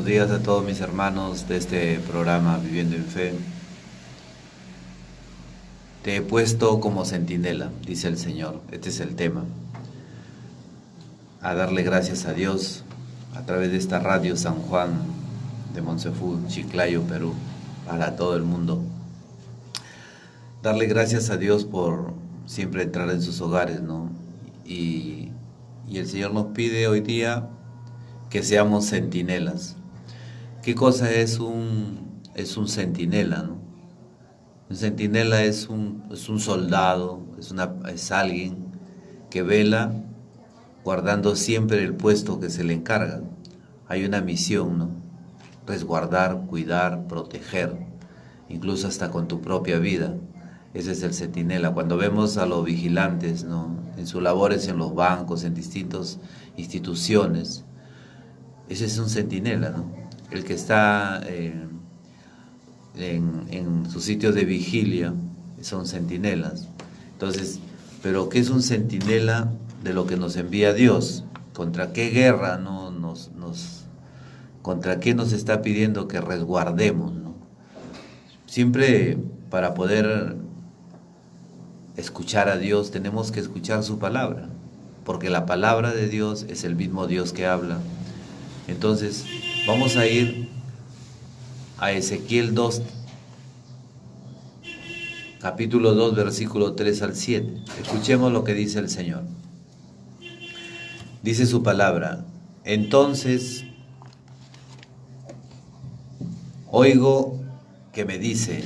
Buenos días a todos mis hermanos de este programa Viviendo en Fe. Te he puesto como centinela, dice el Señor. Este es el tema. A darle gracias a Dios a través de esta radio San Juan de Monsefú, Chiclayo, Perú, para todo el mundo. Darle gracias a Dios por siempre entrar en sus hogares, ¿no? Y el Señor nos pide hoy día que seamos centinelas. ¿Qué cosa es un centinela, no? Un centinela es un soldado, es alguien que vela guardando siempre el puesto que se le encarga. Hay una misión, ¿no? Resguardar, cuidar, proteger, incluso hasta con tu propia vida. Ese es el centinela. Cuando vemos a los vigilantes, ¿no? En sus labores en los bancos, en distintas instituciones, ese es un centinela, ¿no? El que está en sus sitios de vigilia son centinelas. Entonces, ¿pero qué es un centinela de lo que nos envía Dios? ¿Contra qué guerra, no, contra qué nos está pidiendo que resguardemos, ¿no? Siempre para poder escuchar a Dios tenemos que escuchar su palabra, porque la palabra de Dios es el mismo Dios que habla. Entonces, vamos a ir a Ezequiel 2, capítulo 2, versículo 3 al 7. Escuchemos lo que dice el Señor. Dice su palabra: entonces oigo que me dice: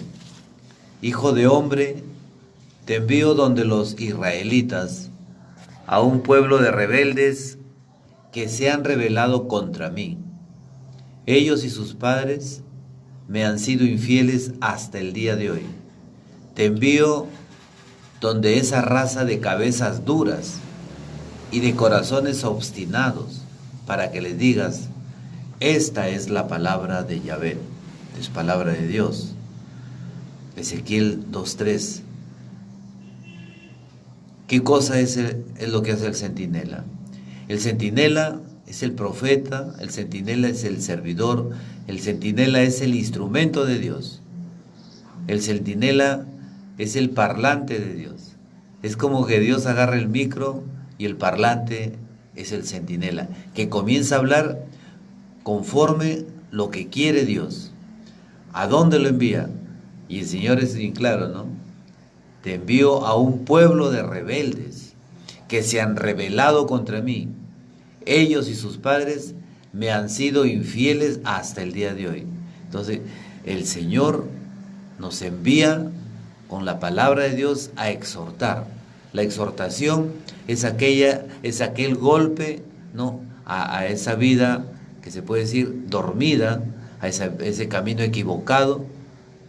hijo de hombre, te envío donde los israelitas, a un pueblo de rebeldes que se han rebelado contra mí. Ellos y sus padres me han sido infieles hasta el día de hoy. Te envío donde esa raza de cabezas duras y de corazones obstinados, para que les digas: esta es la palabra de Yahvé, es palabra de Dios. Ezequiel 2:3. ¿Qué cosa es lo que hace el centinela? El centinela es el profeta, el centinela es el servidor, el centinela es el instrumento de Dios. El centinela es el parlante de Dios. Es como que Dios agarra el micro y el parlante es el centinela, que comienza a hablar conforme lo que quiere Dios. ¿A dónde lo envía? Y el Señor es bien claro, ¿no? Te envío a un pueblo de rebeldes que se han rebelado contra mí. Ellos y sus padres me han sido infieles hasta el día de hoy. Entonces, el Señor nos envía con la palabra de Dios a exhortar. La exhortación es aquel golpe, ¿no? a esa vida que se puede decir dormida, a ese camino equivocado,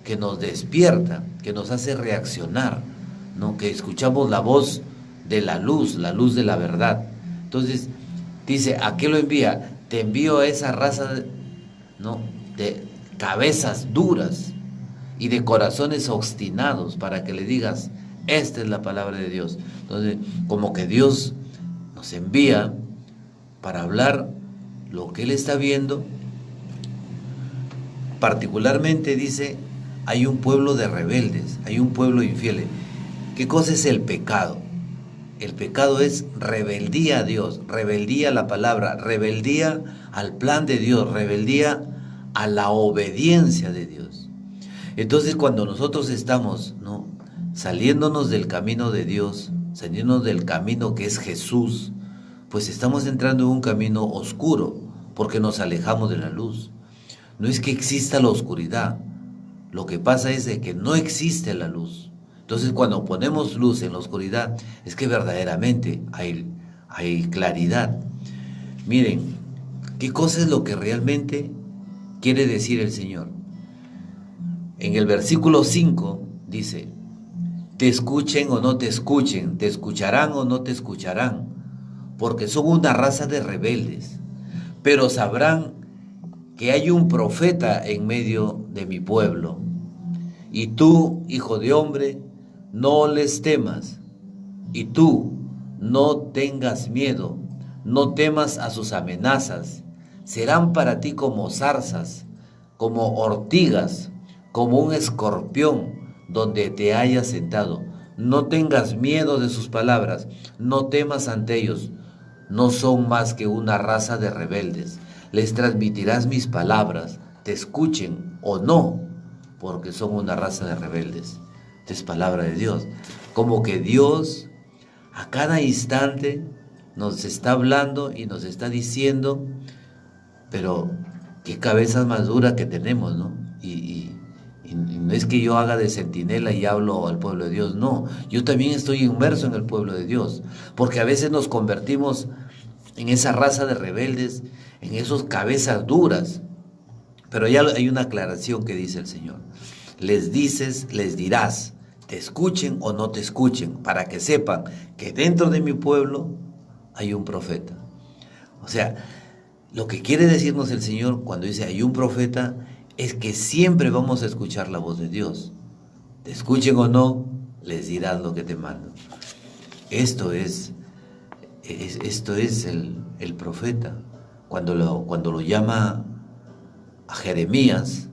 que nos despierta, que nos hace reaccionar, ¿no? Que escuchamos la voz de la luz de la verdad. Entonces, dice: ¿a qué lo envía? Te envío a esa raza, ¿no? de cabezas duras y de corazones obstinados, para que le digas: esta es la palabra de Dios. Entonces, como que Dios nos envía para hablar lo que Él está viendo. Particularmente dice: hay un pueblo de rebeldes, hay un pueblo infiel. ¿Qué cosa es el pecado? El pecado es rebeldía a Dios, rebeldía a la palabra, rebeldía al plan de Dios, rebeldía a la obediencia de Dios. Entonces, cuando nosotros estamos, ¿no? saliéndonos del camino de Dios, saliéndonos del camino que es Jesús, pues estamos entrando en un camino oscuro, porque nos alejamos de la luz. No es que exista la oscuridad, lo que pasa es de que no existe la luz. Entonces, cuando ponemos luz en la oscuridad, es que verdaderamente hay claridad. Miren, ¿qué cosa es lo que realmente quiere decir el Señor? En el versículo 5 dice: te escuchen o no te escuchen, te escucharán o no te escucharán, porque son una raza de rebeldes, pero sabrán que hay un profeta en medio de mi pueblo. Y tú, hijo de hombre, no les temas, y tú no tengas miedo, no temas a sus amenazas, serán para ti como zarzas, como ortigas, como un escorpión donde te hayas sentado. No tengas miedo de sus palabras, no temas ante ellos. No son más que una raza de rebeldes. Les transmitirás mis palabras, te escuchen o no, porque son una raza de rebeldes. Esta es palabra de Dios. Como que Dios a cada instante nos está hablando y nos está diciendo, pero qué cabezas más duras que tenemos, ¿no? Y no es que yo haga de centinela y hablo al pueblo de Dios, no, yo también estoy inmerso en el pueblo de Dios, porque a veces nos convertimos en esa raza de rebeldes, en esos cabezas duras, pero ya hay una aclaración que dice el Señor. Les dices, les dirás, te escuchen o no te escuchen, para que sepan que dentro de mi pueblo hay un profeta. O sea, lo que quiere decirnos el Señor cuando dice hay un profeta es que siempre vamos a escuchar la voz de Dios. Te escuchen o no, les dirás lo que te mando. Esto es el profeta. Cuando lo llama a Jeremías,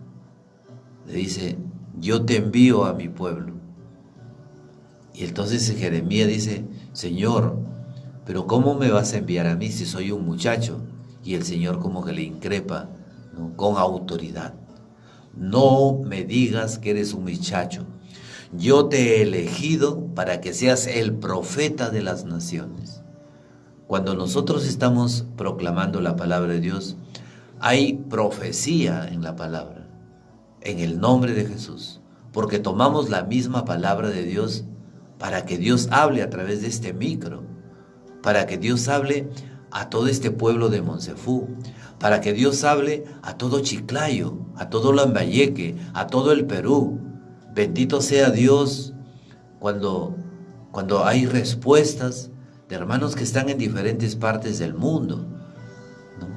le dice, yo te envío a mi pueblo. Y entonces Jeremías dice, Señor, pero ¿cómo me vas a enviar a mí si soy un muchacho? Y el Señor como que le increpa, ¿no?, con autoridad. No me digas que eres un muchacho. Yo te he elegido para que seas el profeta de las naciones. Cuando nosotros estamos proclamando la palabra de Dios, hay profecía en la palabra, en el nombre de Jesús, porque tomamos la misma palabra de Dios para que Dios hable a través de este micro, para que Dios hable a todo este pueblo de Monsefú, para que Dios hable a todo Chiclayo, a todo Lambayeque, a todo el Perú. Bendito sea Dios cuando hay respuestas de hermanos que están en diferentes partes del mundo, ¿no?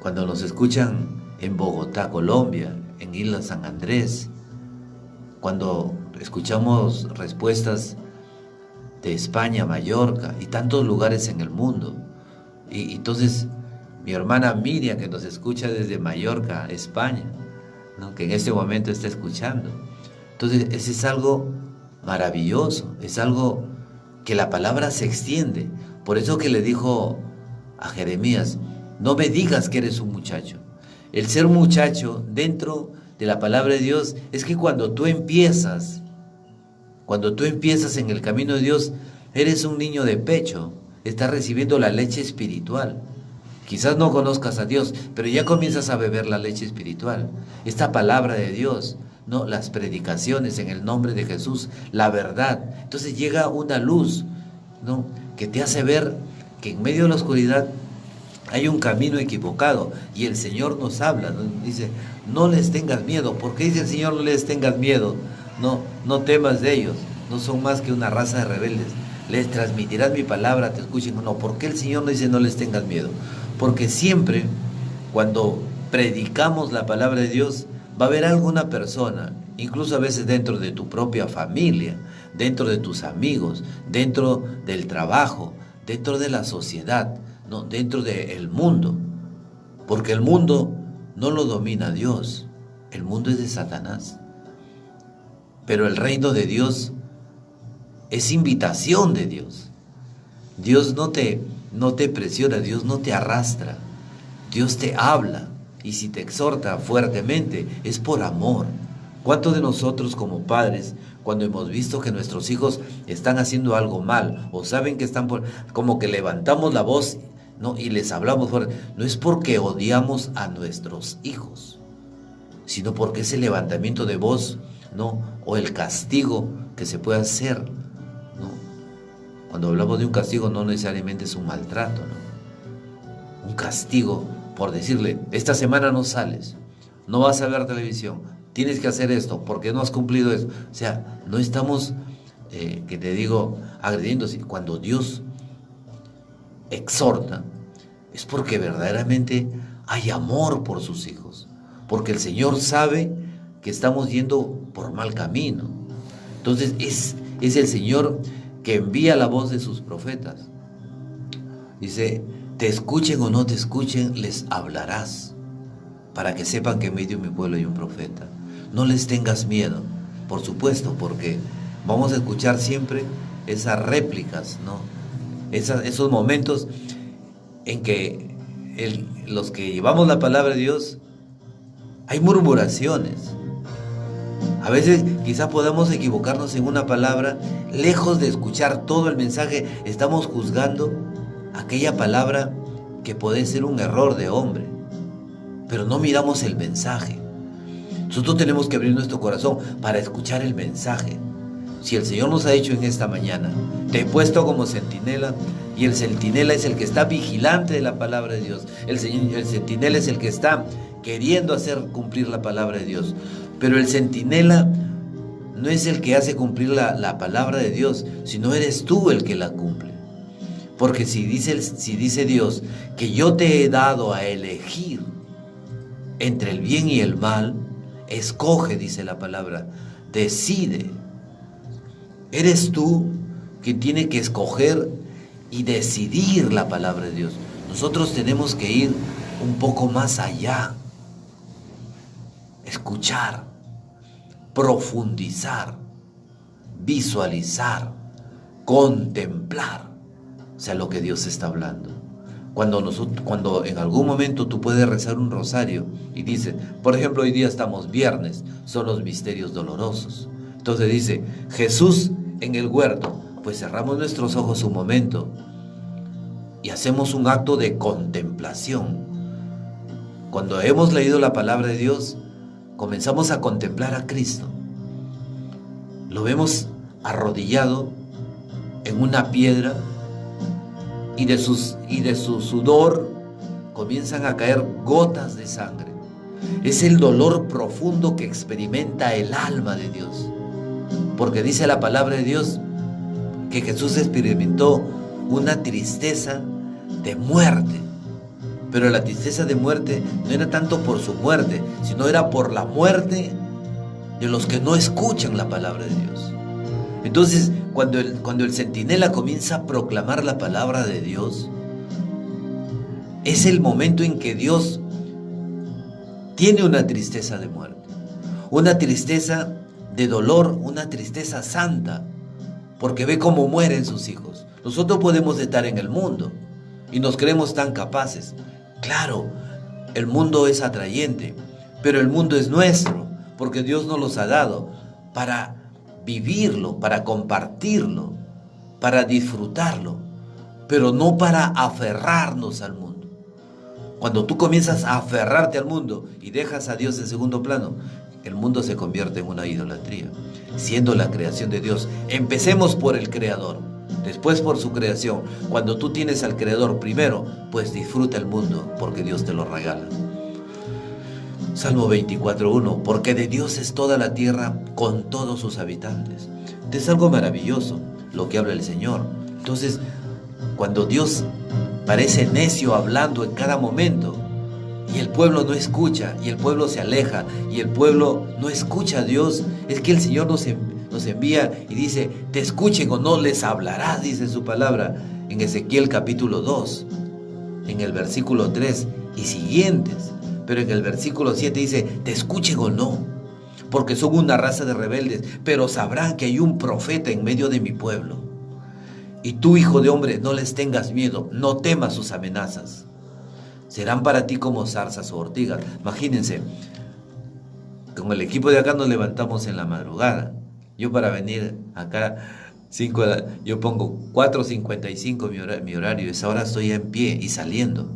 Cuando nos escuchan en Bogotá, Colombia, en Isla San Andrés, cuando escuchamos respuestas de España, Mallorca y tantos lugares en el mundo. Y entonces mi hermana Miriam, que nos escucha desde Mallorca, España, ¿no?, que en este momento está escuchando. Entonces, ese es algo maravilloso, es algo que la palabra se extiende. Por eso que le dijo a Jeremías, no me digas que eres un muchacho. El ser muchacho dentro de la palabra de Dios es que cuando tú empiezas en el camino de Dios, eres un niño de pecho, estás recibiendo la leche espiritual. Quizás no conozcas a Dios, pero ya comienzas a beber la leche espiritual. Esta palabra de Dios, ¿no?, las predicaciones en el nombre de Jesús, la verdad. Entonces llega una luz, ¿no?, que te hace ver que en medio de la oscuridad hay un camino equivocado y el Señor nos habla, ¿no? Dice, no les tengas miedo. ¿Por qué dice el Señor no les tengas miedo? No temas de ellos, no son más que una raza de rebeldes. Les transmitirás mi palabra, te escuchen o no. ¿Por qué el Señor no dice no les tengas miedo? Porque siempre cuando predicamos la palabra de Dios va a haber alguna persona, incluso a veces dentro de tu propia familia, dentro de tus amigos, dentro del trabajo, dentro de la sociedad, ¿no?, dentro del mundo, porque el mundo no lo domina Dios, el mundo es de Satanás, pero el reino de Dios es invitación de Dios. Dios no te presiona, Dios no te arrastra, Dios te habla, y si te exhorta fuertemente es por amor. ¿Cuántos de nosotros como padres, cuando hemos visto que nuestros hijos están haciendo algo mal o saben que están como que levantamos la voz, ¿no?, y les hablamos fuerte? No es porque odiamos a nuestros hijos, sino porque ese levantamiento de voz, ¿no?, o el castigo que se puede hacer, ¿no? Cuando hablamos de un castigo no necesariamente es un maltrato, ¿no? Un castigo por decirle, esta semana no sales, no vas a ver televisión, tienes que hacer esto, porque no has cumplido eso. O sea, no estamos, que te digo, agrediendo. Cuando Dios exhorta, es porque verdaderamente hay amor por sus hijos, porque el Señor sabe que estamos yendo por mal camino. Entonces es el Señor que envía la voz de sus profetas. Dice, te escuchen o no te escuchen, les hablarás, para que sepan que en medio de mi pueblo hay un profeta. No les tengas miedo, por supuesto, porque vamos a escuchar siempre esas réplicas, ¿no? Esos momentos en que los que llevamos la palabra de Dios, hay murmuraciones. A veces quizás podamos equivocarnos en una palabra, lejos de escuchar todo el mensaje, estamos juzgando aquella palabra que puede ser un error de hombre, pero no miramos el mensaje. Nosotros tenemos que abrir nuestro corazón para escuchar el mensaje. Si el Señor nos ha dicho en esta mañana, te he puesto como centinela, y el centinela es el que está vigilante de la palabra de Dios. El centinela es el que está queriendo hacer cumplir la palabra de Dios. Pero el centinela no es el que hace cumplir la palabra de Dios, sino eres tú el que la cumple. Porque si dice Dios que yo te he dado a elegir entre el bien y el mal, escoge, dice la palabra, decide. Eres tú quien tiene que escoger y decidir la palabra de Dios. Nosotros tenemos que ir un poco más allá, escuchar, profundizar, visualizar, contemplar, o sea, lo que Dios está hablando. Cuando en algún momento tú puedes rezar un rosario y dices, por ejemplo, hoy día estamos viernes, son los misterios dolorosos. Entonces dice, Jesús en el huerto, pues cerramos nuestros ojos un momento y hacemos un acto de contemplación. Cuando hemos leído la palabra de Dios, comenzamos a contemplar a Cristo. Lo vemos arrodillado en una piedra y de su sudor comienzan a caer gotas de sangre. Es el dolor profundo que experimenta el alma de Dios. Porque dice la palabra de Dios que Jesús experimentó una tristeza de muerte. Pero la tristeza de muerte no era tanto por su muerte, sino era por la muerte de los que no escuchan la palabra de Dios. Entonces, cuando el centinela comienza a proclamar la palabra de Dios, es el momento en que Dios tiene una tristeza de muerte, una tristeza de dolor, una tristeza santa, porque ve cómo mueren sus hijos. Nosotros podemos estar en el mundo y nos creemos tan capaces. Claro, el mundo es atrayente, pero el mundo es nuestro, porque Dios nos los ha dado para vivirlo, para compartirlo, para disfrutarlo, pero no para aferrarnos al mundo. Cuando tú comienzas a aferrarte al mundo y dejas a Dios en segundo plano, el mundo se convierte en una idolatría, siendo la creación de Dios. Empecemos por el Creador, después por su creación. Cuando tú tienes al Creador primero, pues disfruta el mundo, porque Dios te lo regala. Salmo 24:1, porque de Dios es toda la tierra con todos sus habitantes. Es algo maravilloso lo que habla el Señor. Entonces, cuando Dios parece necio hablando en cada momento, y el pueblo no escucha, y el pueblo se aleja, y el pueblo no escucha a Dios, es que el Señor nos envía y dice, te escuchen o no les hablarás, dice su palabra, en Ezequiel capítulo 2, en el versículo 3 y siguientes. Pero en el versículo 7 dice, te escuchen o no, porque son una raza de rebeldes, pero sabrán que hay un profeta en medio de mi pueblo. Y tú, hijo de hombre, no les tengas miedo, no temas sus amenazas. Serán para ti como zarzas o ortigas. Imagínense, con el equipo de acá nos levantamos en la madrugada. Yo para venir acá, yo pongo 4:55 mi horario. Esa hora estoy en pie y saliendo,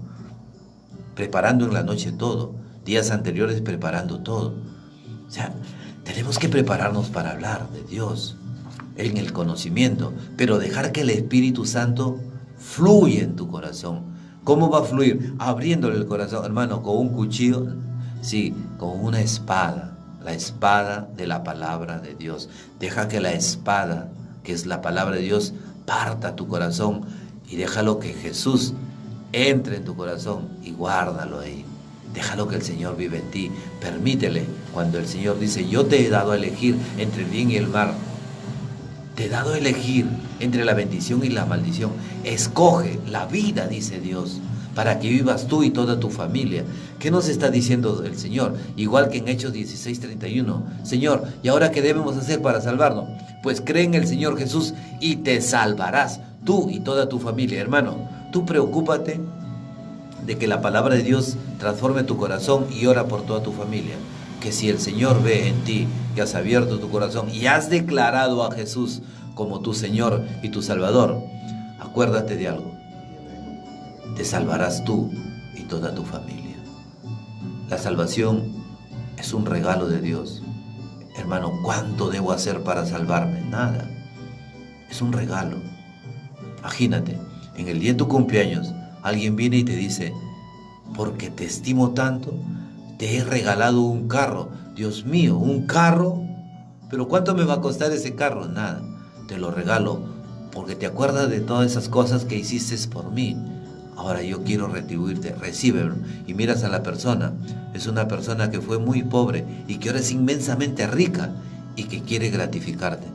preparando en la noche todo. Días anteriores preparando todo. O sea, tenemos que prepararnos para hablar de Dios en el conocimiento, pero dejar que el Espíritu Santo fluya en tu corazón. ¿Cómo va a fluir? Abriéndole el corazón, hermano, con un cuchillo, sí, con una espada, la espada de la palabra de Dios. Deja que la espada, que es la palabra de Dios, parta tu corazón y déjalo que Jesús entre en tu corazón y guárdalo ahí. Déjalo que el Señor vive en ti. Permítele, cuando el Señor dice, yo te he dado a elegir entre el bien y el mal. Te he dado a elegir entre la bendición y la maldición. Escoge la vida, dice Dios. para que vivas tú y toda tu familia. ¿Qué nos está diciendo el Señor? Igual que en Hechos 16:31. Señor, ¿y ahora qué debemos hacer para salvarnos? Pues cree en el Señor Jesús y te salvarás, tú y toda tu familia. Hermano, tú preocúpate de que la palabra de Dios transforme tu corazón y ora por toda tu familia. Que si el Señor ve en ti que has abierto tu corazón y has declarado a Jesús como tu Señor y tu Salvador, acuérdate de algo: te salvarás tú y toda tu familia. La salvación es un regalo de Dios. Hermano, ¿cuánto debo hacer para salvarme? Nada. Es un regalo. Imagínate, en el día de tu cumpleaños, alguien viene y te dice: porque te estimo tanto, te he regalado un carro. Dios mío, ¿un carro? ¿Pero cuánto me va a costar ese carro? Nada. Te lo regalo porque te acuerdas de todas esas cosas que hiciste por mí. Ahora yo quiero retribuirte. Recíbelo. Y miras a la persona. Es una persona que fue muy pobre y que ahora es inmensamente rica y que quiere gratificarte.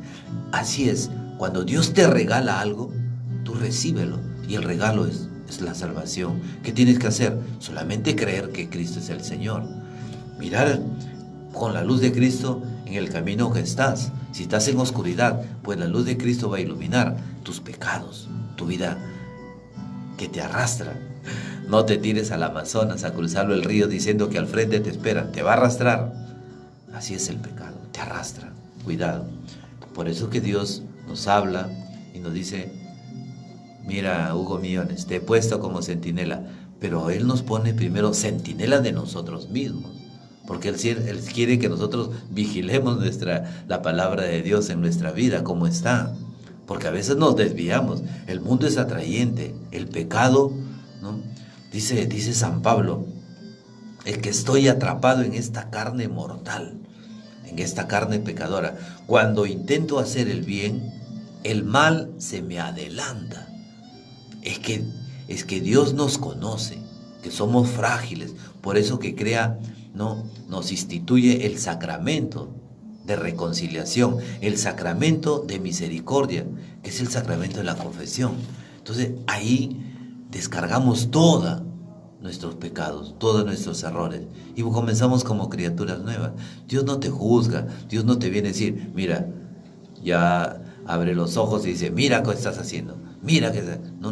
Así es. Cuando Dios te regala algo, tú recíbelo. Y el regalo es la salvación. ¿Qué tienes que hacer? Solamente creer que Cristo es el Señor. Mirar con la luz de Cristo en el camino que estás. Si estás en oscuridad, pues la luz de Cristo va a iluminar tus pecados, tu vida que te arrastra. No te tires al Amazonas a cruzarlo el río diciendo que al frente te esperan. Te va a arrastrar. Así es el pecado, te arrastra. Cuidado. Por eso que Dios nos habla y nos dice: mira, Hugo Millones, te he puesto como centinela, pero Él nos pone primero centinela de nosotros mismos, porque Él quiere que nosotros vigilemos la palabra de Dios en nuestra vida, cómo está, porque a veces nos desviamos. El mundo es atrayente, el pecado, ¿no? Dice San Pablo: el que estoy atrapado en esta carne mortal, en esta carne pecadora, cuando intento hacer el bien, el mal se me adelanta. Es que Dios nos conoce, que somos frágiles, por eso que nos instituye el sacramento de reconciliación, el sacramento de misericordia, que es el sacramento de la confesión. Entonces ahí descargamos todos nuestros pecados, todos nuestros errores, y comenzamos como criaturas nuevas. Dios no te juzga, Dios no te viene a decir: mira, ya abre los ojos y dice: mira qué estás haciendo, mira que... No.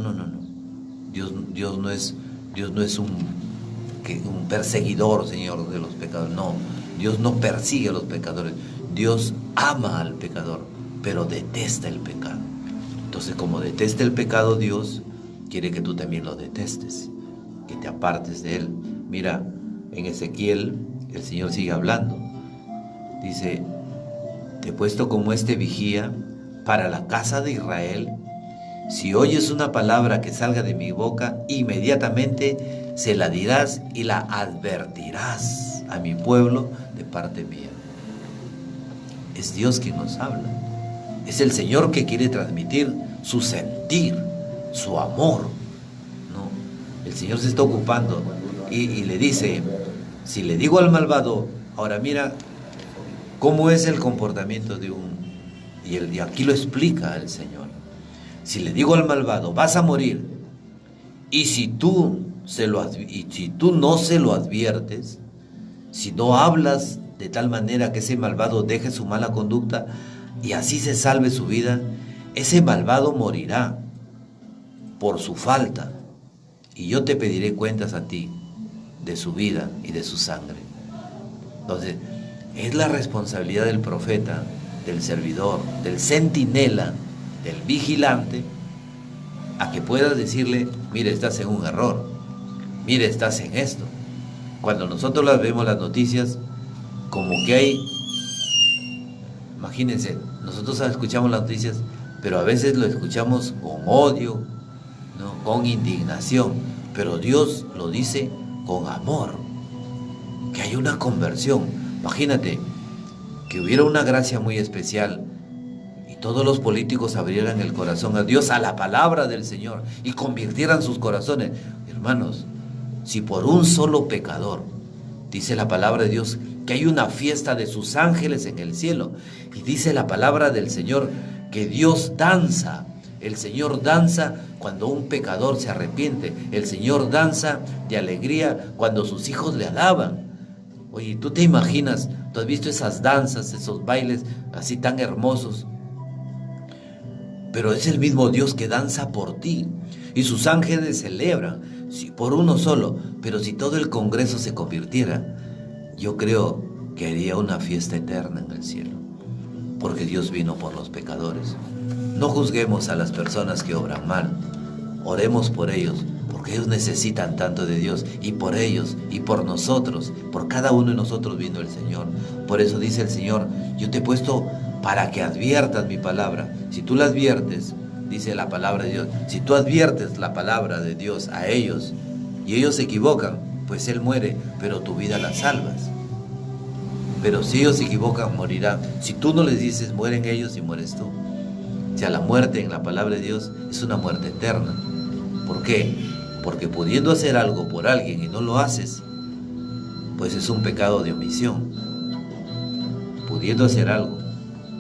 Dios no es un perseguidor, Señor, de los pecadores. No, Dios no persigue a los pecadores. Dios ama al pecador, pero detesta el pecado. Entonces, como detesta el pecado, Dios quiere que tú también lo detestes, que te apartes de él. Mira, en Ezequiel el Señor sigue hablando. Dice: te he puesto como vigía para la casa de Israel. Si oyes una palabra que salga de mi boca, inmediatamente se la dirás y la advertirás a mi pueblo de parte mía. Es Dios quien nos habla. Es el Señor que quiere transmitir su sentir, su amor, ¿no? El Señor se está ocupando y le dice: si le digo al malvado, ahora mira cómo es el comportamiento de y aquí lo explica el Señor. Si le digo al malvado: vas a morir, y si tú no se lo adviertes, si no hablas de tal manera que ese malvado deje su mala conducta y así se salve su vida, ese malvado morirá por su falta, y yo te pediré cuentas a ti de su vida y de su sangre. Entonces, es la responsabilidad del profeta, del servidor, del centinela, del vigilante, a que puedas decirle: mire, estás en un error, mire, estás en esto. Cuando nosotros vemos las noticias, como que hay, imagínense, nosotros escuchamos las noticias, pero a veces lo escuchamos con odio, ¿no? Con indignación, pero Dios lo dice con amor, que hay una conversión. Imagínate que hubiera una gracia muy especial y todos los políticos abrieran el corazón a Dios, a la palabra del Señor, y convirtieran sus corazones. Hermanos, si por un solo pecador, dice la palabra de Dios, que hay una fiesta de sus ángeles en el cielo, y dice la palabra del Señor que Dios danza El Señor danza cuando un pecador se arrepiente. El Señor danza de alegría cuando sus hijos le alaban. Oye, ¿tú te imaginas? ¿Tú has visto esas danzas, esos bailes así tan hermosos? Pero es el mismo Dios que danza por ti. Y sus ángeles celebran, si por uno solo. Pero si todo el Congreso se convirtiera, yo creo que haría una fiesta eterna en el cielo. Porque Dios vino por los pecadores. No juzguemos a las personas que obran mal. Oremos por ellos, porque ellos necesitan tanto de Dios. Y por ellos, y por nosotros, por cada uno de nosotros vino el Señor. Por eso dice el Señor, yo te he puesto para que adviertas mi palabra. Si tú la adviertes, dice la palabra de Dios, si tú adviertes la palabra de Dios a ellos, y ellos se equivocan, pues Él muere, pero tu vida la salvas. Pero si ellos se equivocan, morirán. Si tú no les dices, mueren ellos y mueres tú. O sea, la muerte en la palabra de Dios es una muerte eterna. ¿Por qué? Porque pudiendo hacer algo por alguien y no lo haces, pues es un pecado de omisión. Pudiendo hacer algo.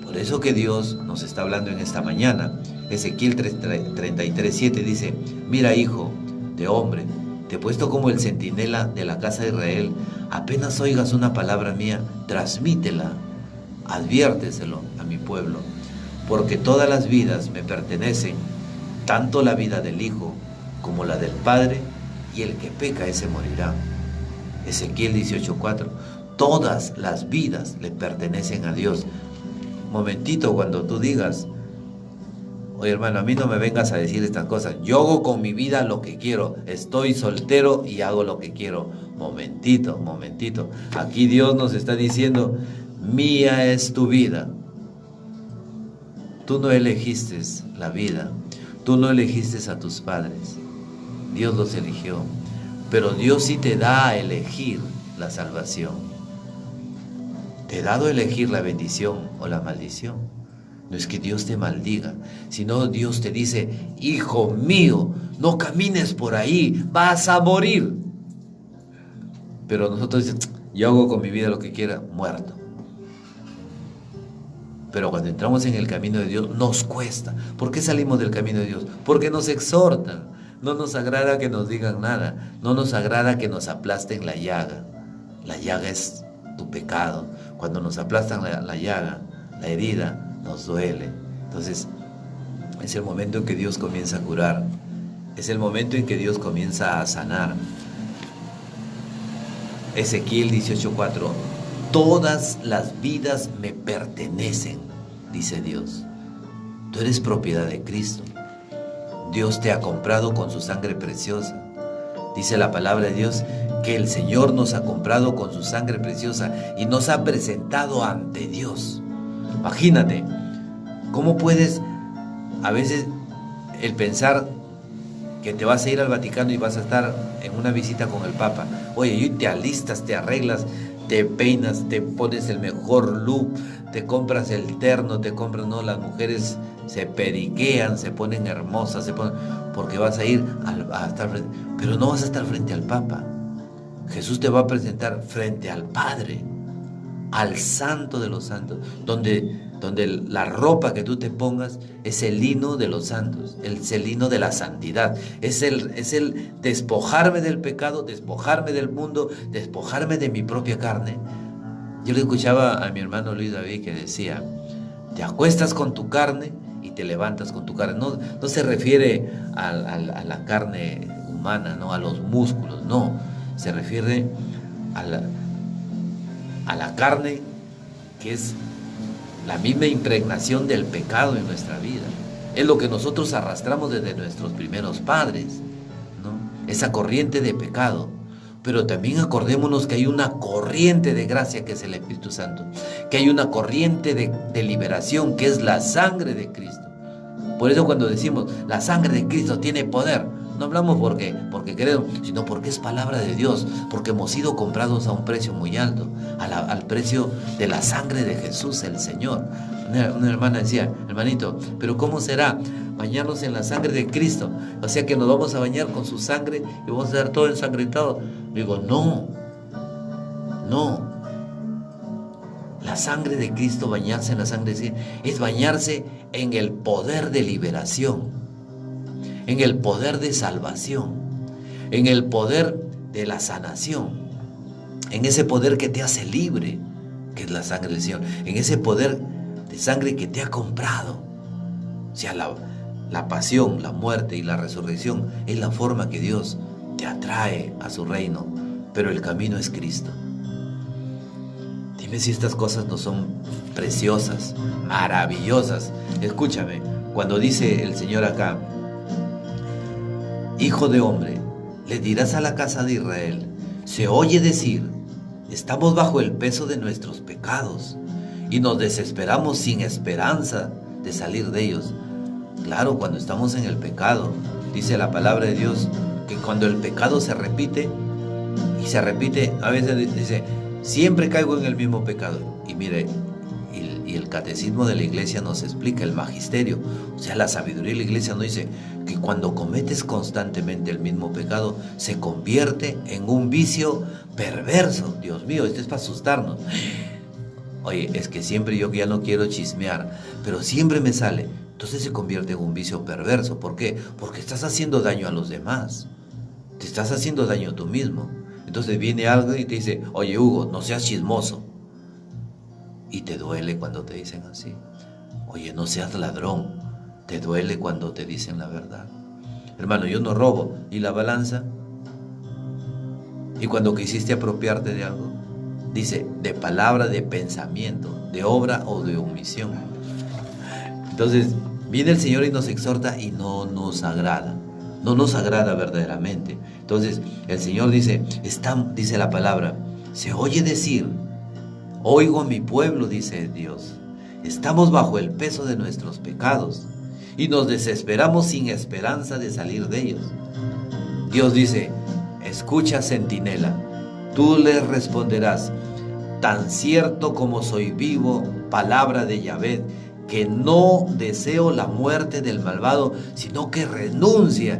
Por eso que Dios nos está hablando en esta mañana. Ezequiel 33:7 dice, mira, hijo de hombre, te he puesto como el centinela de la casa de Israel. Apenas oigas una palabra mía, transmítela, adviérteselo a mi pueblo, porque todas las vidas me pertenecen, tanto la vida del Hijo como la del Padre, y el que peca ese morirá. Ezequiel 18:4, todas las vidas le pertenecen a Dios. Momentito, cuando tú digas, oye hermano, a mí no me vengas a decir estas cosas, yo hago con mi vida lo que quiero, estoy soltero y hago lo que quiero. Momentito, aquí Dios nos está diciendo, mía es tu vida. Tú no elegiste la vida, tú no elegiste a tus padres, Dios los eligió, pero Dios sí te da a elegir la salvación. Te he dado a elegir la bendición o la maldición. No es que Dios te maldiga, sino Dios te dice, hijo mío, no camines por ahí, vas a morir. Pero nosotros decimos, yo hago con mi vida lo que quiera, muerto. Pero cuando entramos en el camino de Dios, nos cuesta. ¿Por qué salimos del camino de Dios? Porque nos exhortan. No nos agrada que nos digan nada. No nos agrada que nos aplasten la llaga. La llaga es tu pecado. Cuando nos aplastan la llaga, la herida, nos duele. Entonces, es el momento en que Dios comienza a curar. Es el momento en que Dios comienza a sanar. Ezequiel 18:4, todas las vidas me pertenecen, dice Dios. Tú eres propiedad de Cristo. Dios te ha comprado con su sangre preciosa. Dice la palabra de Dios que el Señor nos ha comprado con su sangre preciosa y nos ha presentado ante Dios. Imagínate, ¿cómo puedes a veces el pensar que te vas a ir al Vaticano y vas a estar en una visita con el Papa? Oye, y te alistas, te arreglas, te peinas, te pones el mejor look, te compras el terno, te compras, no, las mujeres se periquean, se ponen hermosas, porque vas a ir a estar frente, pero no vas a estar frente al Papa. Jesús te va a presentar frente al Padre, al Santo de los Santos, donde la ropa que tú te pongas es el lino de los santos, es el lino de la santidad, es el despojarme del pecado, despojarme del mundo, despojarme de mi propia carne. Yo le escuchaba a mi hermano Luis David que decía, te acuestas con tu carne y te levantas con tu carne. No se refiere a la carne humana, no a los músculos, no, se refiere a la carne que es la misma impregnación del pecado en nuestra vida. Es lo que nosotros arrastramos desde nuestros primeros padres, ¿no? Esa corriente de pecado. Pero también acordémonos que hay una corriente de gracia que es el Espíritu Santo, que hay una corriente de liberación que es la sangre de Cristo. Por eso cuando decimos la sangre de Cristo tiene poder, no hablamos porque queremos, sino porque es palabra de Dios, porque hemos sido comprados a un precio muy alto, al precio de la sangre de Jesús el Señor. Una hermana decía, hermanito, pero ¿cómo será bañarnos en la sangre de Cristo? O sea que nos vamos a bañar con su sangre y vamos a estar todo ensangrentado. Digo, no. La sangre de Cristo, bañarse en la sangre de Cristo, es bañarse en el poder de liberación, en el poder de salvación, en el poder de la sanación, en ese poder que te hace libre, que es la sangre del Señor, en ese poder de sangre que te ha comprado. O sea, la pasión, la muerte y la resurrección es la forma que Dios te atrae a su reino, pero el camino es Cristo. Dime si estas cosas no son preciosas, maravillosas. Escúchame, cuando dice el Señor acá, Hijo de hombre, le dirás a la casa de Israel, se oye decir, estamos bajo el peso de nuestros pecados y nos desesperamos sin esperanza de salir de ellos. Claro, cuando estamos en el pecado, dice la palabra de Dios, que cuando el pecado se repite, y se repite, a veces dice, siempre caigo en el mismo pecado. Y mire, y el catecismo de la iglesia nos explica, el magisterio, o sea, la sabiduría de la iglesia nos dice que cuando cometes constantemente el mismo pecado, se convierte en un vicio perverso. Dios mío, esto es para asustarnos. Oye, es que siempre yo ya no quiero chismear, pero siempre me sale. Entonces se convierte en un vicio perverso. ¿Por qué? Porque estás haciendo daño a los demás. Te estás haciendo daño a tú mismo. Entonces viene algo y te dice, oye Hugo, no seas chismoso. Y te duele cuando te dicen así. Oye, no seas ladrón. Te duele cuando te dicen la verdad. Hermano, yo no robo. ¿Y la balanza? ¿Y cuando quisiste apropiarte de algo? Dice, de palabra, de pensamiento, de obra o de omisión. Entonces, viene el Señor y nos exhorta y no nos agrada. No nos agrada verdaderamente. Entonces, el Señor dice, dice la palabra, se oye decir, oigo a mi pueblo, dice Dios, estamos bajo el peso de nuestros pecados y nos desesperamos sin esperanza de salir de ellos. Dios dice, escucha, centinela, tú le responderás, tan cierto como soy vivo, palabra de Yahvé, que no deseo la muerte del malvado, sino que renuncia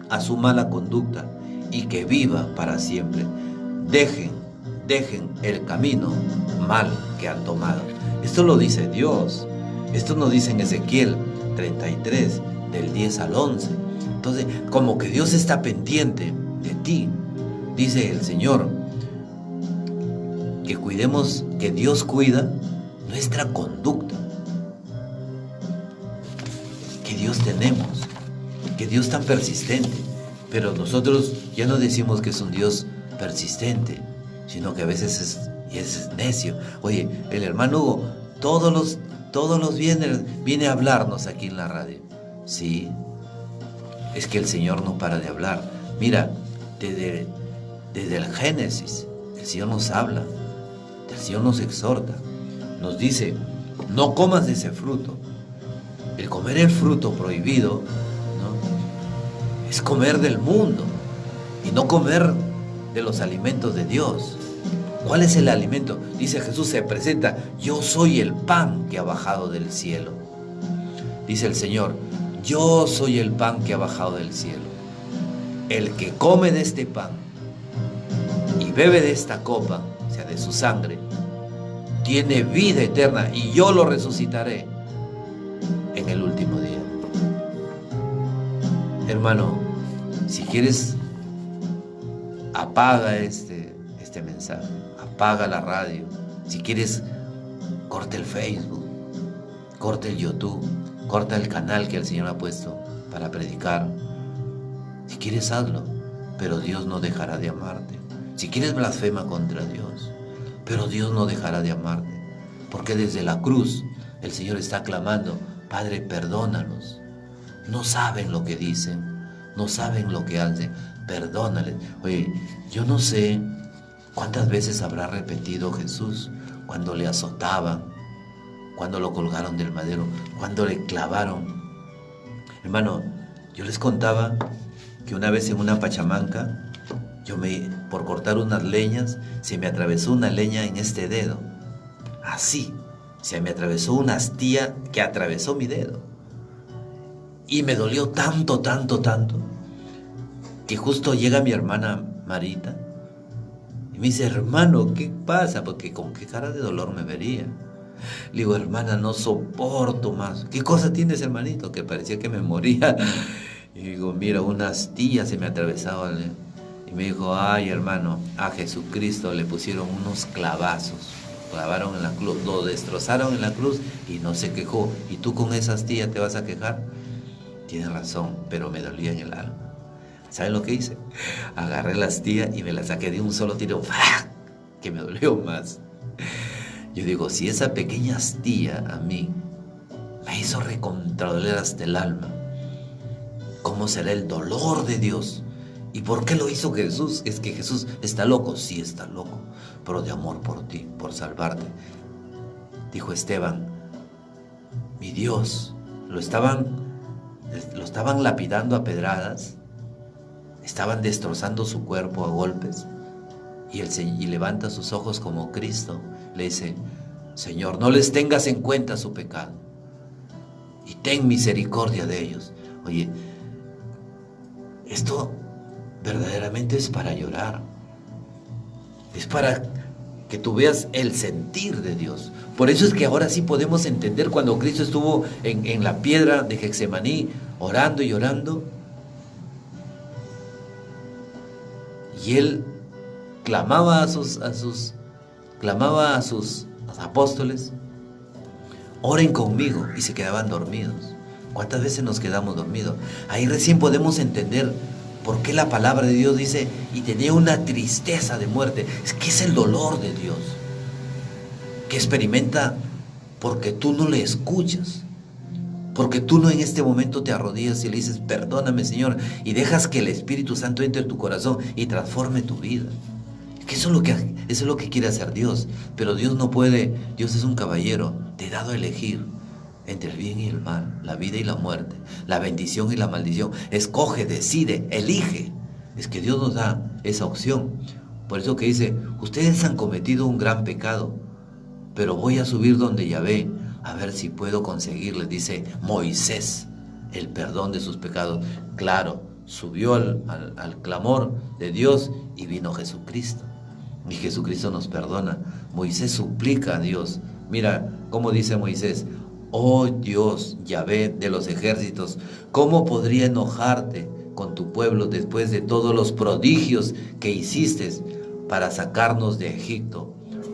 a su mala conducta y que viva para siempre. Dejen el camino mal que han tomado. Esto lo dice Dios. Esto nos dice en Ezequiel 33, del 10 al 11. Entonces, como que Dios está pendiente de ti. Dice el Señor que cuidemos, que Dios cuida nuestra conducta. Que Dios tenemos, que Dios tan persistente, pero nosotros ya no decimos que es un Dios persistente, sino que a veces es necio. Oye, el hermano Hugo todos los viernes viene a hablarnos aquí en la radio. Sí, es que el Señor no para de hablar. Mira, desde el Génesis, el Señor nos habla, el Señor nos exhorta, nos dice, no comas de ese fruto. El comer el fruto prohibido, ¿no?, es comer del mundo y no comer de los alimentos de Dios. ¿Cuál es el alimento? Dice Jesús, se presenta, yo soy el pan que ha bajado del cielo. Dice el Señor, yo soy el pan que ha bajado del cielo. El que come de este pan y bebe de esta copa, o sea, de su sangre, tiene vida eterna y yo lo resucitaré en el último día. Hermano, si quieres, apaga este mensaje, apaga la radio. Si quieres, corta el Facebook, corta el YouTube, corta el canal que el Señor ha puesto para predicar. Si quieres, hazlo, pero Dios no dejará de amarte. Si quieres, blasfema contra Dios, pero Dios no dejará de amarte, porque desde la cruz el Señor está clamando, Padre, perdónalos. No saben lo que dicen, no saben lo que hacen, perdónales. Oye, yo no sé cuántas veces habrá repetido Jesús cuando le azotaban, cuando lo colgaron del madero, cuando le clavaron. Hermano, yo les contaba que una vez en una pachamanca, por cortar unas leñas, se me atravesó una leña en este dedo. Así, se me atravesó una astilla que atravesó mi dedo. Y me dolió tanto, que justo llega mi hermana Marita Y me dice, hermano, ¿qué pasa? Porque con qué cara de dolor me vería. Le digo, hermana, no soporto más. ¿Qué cosa tienes, hermanito? Que parecía que me moría. Y digo, mira, una astilla se me atravesaba. Y me dijo, ay, hermano, a Jesucristo le pusieron unos clavazos. Clavaron en la cruz, lo destrozaron en la cruz y no se quejó. ¿Y tú con esa astilla te vas a quejar? Tienes razón, pero me dolía en el alma. ¿Saben lo que hice? Agarré la astilla y me la saqué de un solo tiro. ¡Fah! Que me dolió más. Yo digo, si esa pequeña astilla a mí me hizo recontradoler hasta el alma, ¿cómo será el dolor de Dios? ¿Y por qué lo hizo Jesús? Es que Jesús está loco, sí está loco, pero de amor por ti, por salvarte. Dijo Esteban, mi Dios, lo estaban lapidando a pedradas, estaban destrozando su cuerpo a golpes, y levanta sus ojos como Cristo, le dice, Señor, no les tengas en cuenta su pecado, y ten misericordia de ellos. Oye, esto verdaderamente es para llorar, es para que tú veas el sentir de Dios. Por eso es que ahora sí podemos entender cuando Cristo estuvo en la piedra de Getsemaní, orando y orando, y Él clamaba a sus apóstoles, oren conmigo, y se quedaban dormidos. ¿Cuántas veces nos quedamos dormidos? Ahí recién podemos entender por qué la palabra de Dios dice, y tenía una tristeza de muerte. Es que es el dolor de Dios, que experimenta porque tú no le escuchas, porque tú no en este momento te arrodillas y le dices, perdóname, Señor, y dejas que el Espíritu Santo entre en tu corazón y transforme tu vida. Que eso es lo que quiere hacer Dios. Pero Dios no puede, Dios es un caballero, te ha dado a elegir entre el bien y el mal, la vida y la muerte, la bendición y la maldición. Escoge, decide, elige. Es que Dios nos da esa opción. Por eso que dice, ustedes han cometido un gran pecado, pero voy a subir donde Yahvé, a ver si puedo conseguirles, dice Moisés, el perdón de sus pecados. Claro, subió al clamor de Dios y vino Jesucristo. Y Jesucristo nos perdona. Moisés suplica a Dios. Mira cómo dice Moisés, oh Dios, Yahvé de los ejércitos, ¿cómo podría enojarte con tu pueblo después de todos los prodigios que hiciste para sacarnos de Egipto?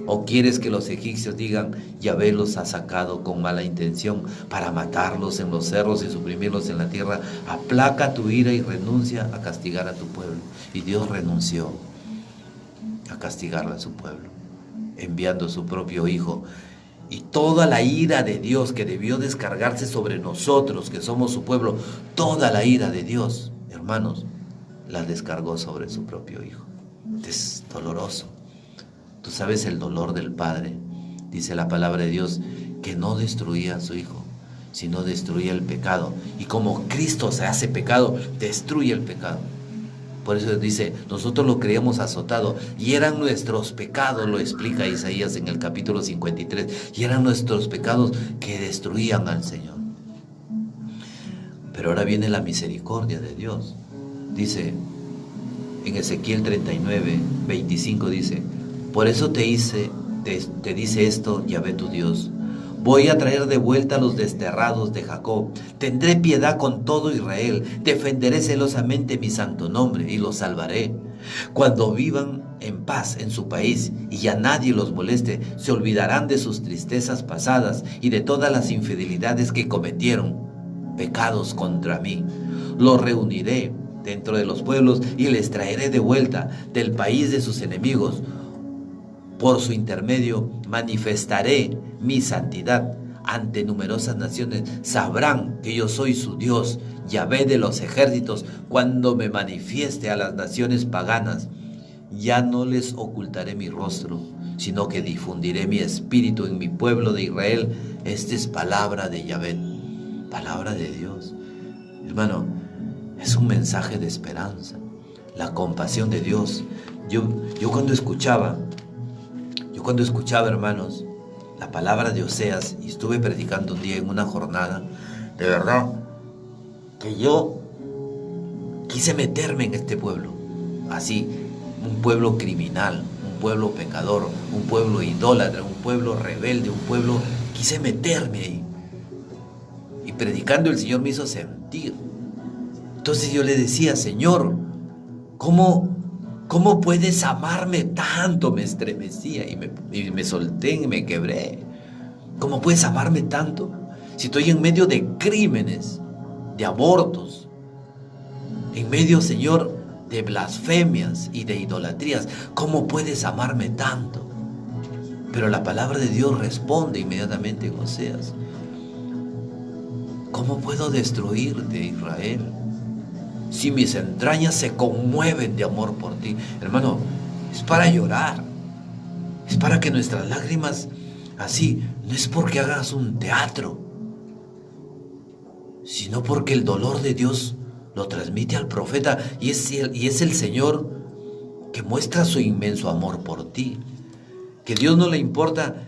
¿O quieres que los egipcios digan, Yahvé los ha sacado con mala intención para matarlos en los cerros y suprimirlos en la tierra? Aplaca tu ira y renuncia a castigar a tu pueblo. Y Dios renunció a castigar a su pueblo, enviando a su propio Hijo. Y toda la ira de Dios que debió descargarse sobre nosotros, que somos su pueblo, toda la ira de Dios, hermanos, la descargó sobre su propio Hijo. Es doloroso. Tú sabes el dolor del Padre. Dice la palabra de Dios que no destruía a su Hijo, sino destruía el pecado. Y como Cristo se hace pecado, destruye el pecado. Por eso dice, nosotros lo creíamos azotado y eran nuestros pecados, lo explica Isaías en el capítulo 53, y eran nuestros pecados que destruían al Señor. Pero ahora viene la misericordia de Dios. Dice en Ezequiel 39, 25, dice, por eso te dice esto, Yahvé tu Dios. Voy a traer de vuelta a los desterrados de Jacob. Tendré piedad con todo Israel. Defenderé celosamente mi santo nombre y los salvaré. Cuando vivan en paz en su país y ya nadie los moleste, se olvidarán de sus tristezas pasadas y de todas las infidelidades que cometieron, pecados contra mí. Los reuniré dentro de los pueblos y les traeré de vuelta del país de sus enemigos. Por su intermedio manifestaré mi santidad ante numerosas naciones. Sabrán que yo soy su Dios, Yahvé de los ejércitos, cuando me manifieste a las naciones paganas. Ya no les ocultaré mi rostro, sino que difundiré mi espíritu en mi pueblo de Israel. Esta es palabra de Yahvé, palabra de Dios. Hermano, es un mensaje de esperanza, la compasión de Dios. Yo cuando escuchaba, hermanos, la palabra de Oseas, y estuve predicando un día en una jornada, de verdad, que yo quise meterme en este pueblo, así, un pueblo criminal, un pueblo pecador, un pueblo idólatra, un pueblo rebelde, un pueblo... Quise meterme ahí. Y predicando el Señor me hizo sentir. Entonces yo le decía, Señor, ¿cómo puedes amarme tanto? Me estremecía y me solté y me quebré. ¿Cómo puedes amarme tanto? Si estoy en medio de crímenes, de abortos, en medio, Señor, de blasfemias y de idolatrías, ¿cómo puedes amarme tanto? Pero la palabra de Dios responde inmediatamente en Oseas. ¿Cómo puedo destruirte, Israel? Si mis entrañas se conmueven de amor por ti. Hermano, es para llorar. Es para que nuestras lágrimas, así, no es porque hagas un teatro, sino porque el dolor de Dios lo transmite al profeta y es el Señor que muestra su inmenso amor por ti. Que Dios no le importa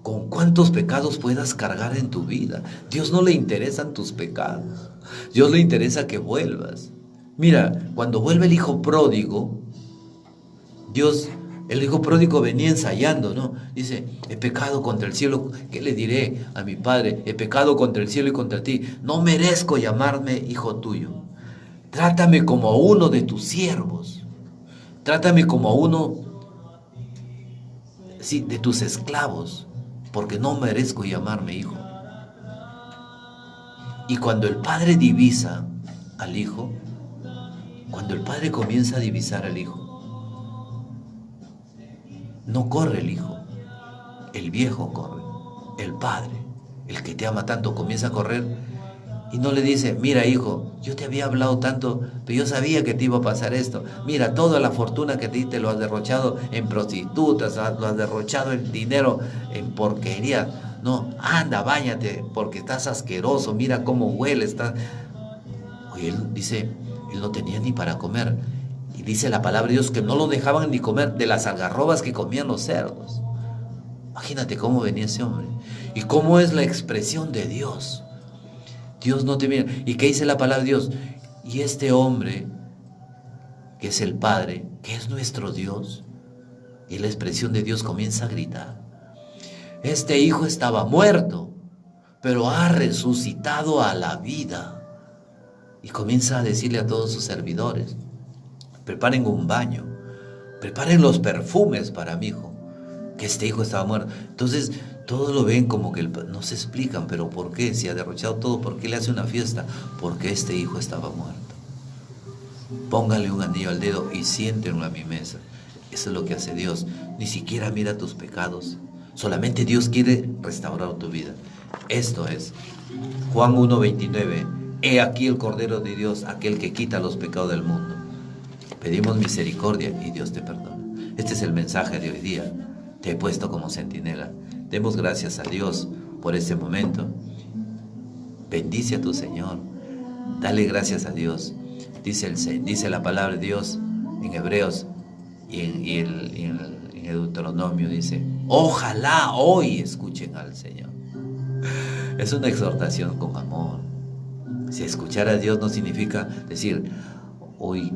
con cuántos pecados puedas cargar en tu vida. Dios no le interesan tus pecados. Dios le interesa que vuelvas. Mira, cuando vuelve el hijo pródigo, el hijo pródigo venía ensayando, ¿no? Dice, he pecado contra el cielo, ¿qué le diré a mi padre? He pecado contra el cielo y contra ti. No merezco llamarme hijo tuyo. Trátame como a uno de tus siervos. Trátame como a uno, sí, de tus esclavos, porque no merezco llamarme hijo. Y cuando el padre divisa al hijo, cuando el padre comienza a divisar al hijo, no corre el hijo, el viejo corre, el padre, el que te ama tanto, comienza a correr y no le dice, mira hijo, yo te había hablado tanto, pero yo sabía que te iba a pasar esto. Mira, toda la fortuna que te lo has derrochado en prostitutas, lo has derrochado en dinero, en porquería. No, anda, báñate, porque estás asqueroso, mira cómo huele, estás... Oye, él dice, él no tenía ni para comer. Y dice la palabra de Dios que no lo dejaban ni comer de las algarrobas que comían los cerdos. Imagínate cómo venía ese hombre. Y cómo es la expresión de Dios. Dios no te mira. ¿Y qué dice la palabra de Dios? Y este hombre, que es el Padre, que es nuestro Dios, y la expresión de Dios comienza a gritar. Este hijo estaba muerto, pero ha resucitado a la vida. Y comienza a decirle a todos sus servidores, preparen un baño, preparen los perfumes para mi hijo, que este hijo estaba muerto. Entonces todos lo ven como que no se explican, pero ¿por qué? Si ha derrochado todo, ¿por qué le hace una fiesta? Porque este hijo estaba muerto. Póngale un anillo al dedo y siéntenlo a mi mesa. Eso es lo que hace Dios. Ni siquiera mira tus pecados. Solamente Dios quiere restaurar tu vida. Esto es Juan 1:29. He aquí el Cordero de Dios, aquel que quita los pecados del mundo. Pedimos misericordia y Dios te perdona. Este es el mensaje de hoy día. Te he puesto como centinela. Demos gracias a Dios por este momento. Bendice a tu Señor. Dale gracias a Dios. Dice la palabra de Dios en Hebreos y en Deuteronomio. Dice, ojalá hoy escuchen al Señor. Es una exhortación con amor. Si escuchar a Dios no significa decir, uy,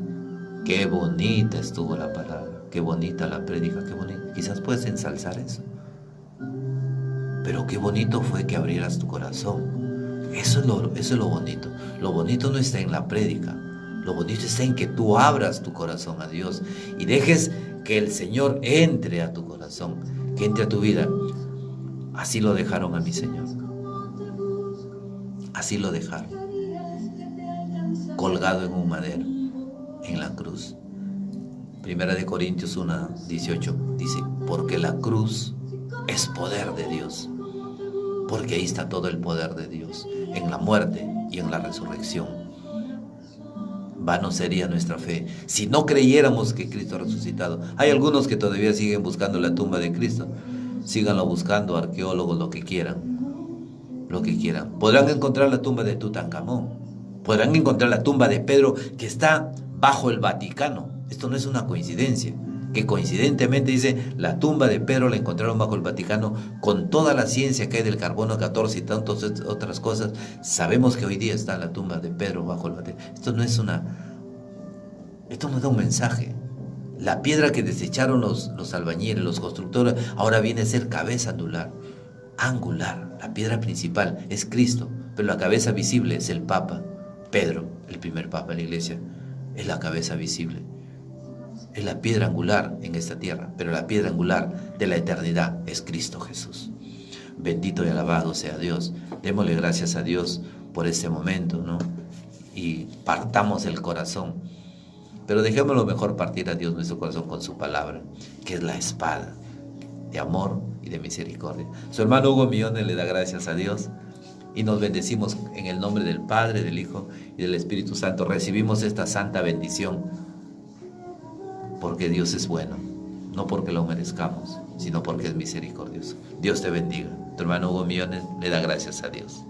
qué bonita estuvo la palabra, qué bonita la prédica, qué bonita. Quizás puedes ensalzar eso. Pero qué bonito fue que abrieras tu corazón. Eso es lo bonito. Lo bonito no está en la prédica. Lo bonito está en que tú abras tu corazón a Dios y dejes que el Señor entre a tu corazón, que entre a tu vida. Así lo dejaron a mi Señor. Así lo dejaron. Colgado en un madero, en la cruz. Primera de Corintios 1:18 dice, porque la cruz es poder de Dios. Porque ahí está todo el poder de Dios, en la muerte y en la resurrección. Vano sería nuestra fe si no creyéramos que Cristo ha resucitado. Hay algunos que todavía siguen buscando la tumba de Cristo. Síganlo buscando, arqueólogos, lo que quieran. Lo que quieran. Podrán encontrar la tumba de Tutankamón. Podrán encontrar la tumba de Pedro, que está bajo el Vaticano. Esto no es una coincidencia. Que coincidentemente dice, la tumba de Pedro la encontraron bajo el Vaticano, con toda la ciencia que hay del carbono 14 y tantas otras cosas. Sabemos que hoy día está la tumba de Pedro bajo el Vaticano. Esto no da un mensaje. La piedra que desecharon los albañiles, los constructores, ahora viene a ser cabeza angular. Angular, la piedra principal es Cristo, pero la cabeza visible es el Papa. Pedro, el primer Papa de la Iglesia, es la cabeza visible. Es la piedra angular en esta tierra, pero la piedra angular de la eternidad es Cristo Jesús. Bendito y alabado sea Dios. Démosle gracias a Dios por este momento, ¿no? Y partamos el corazón. Pero dejémoslo mejor partir a Dios nuestro corazón con su palabra, que es la espada de amor y de misericordia. Su hermano Hugo Millones le da gracias a Dios y nos bendecimos en el nombre del Padre, del Hijo y del Espíritu Santo. Recibimos esta santa bendición porque Dios es bueno, no porque lo merezcamos, sino porque es misericordioso. Dios te bendiga. Tu hermano Hugo Millones le da gracias a Dios.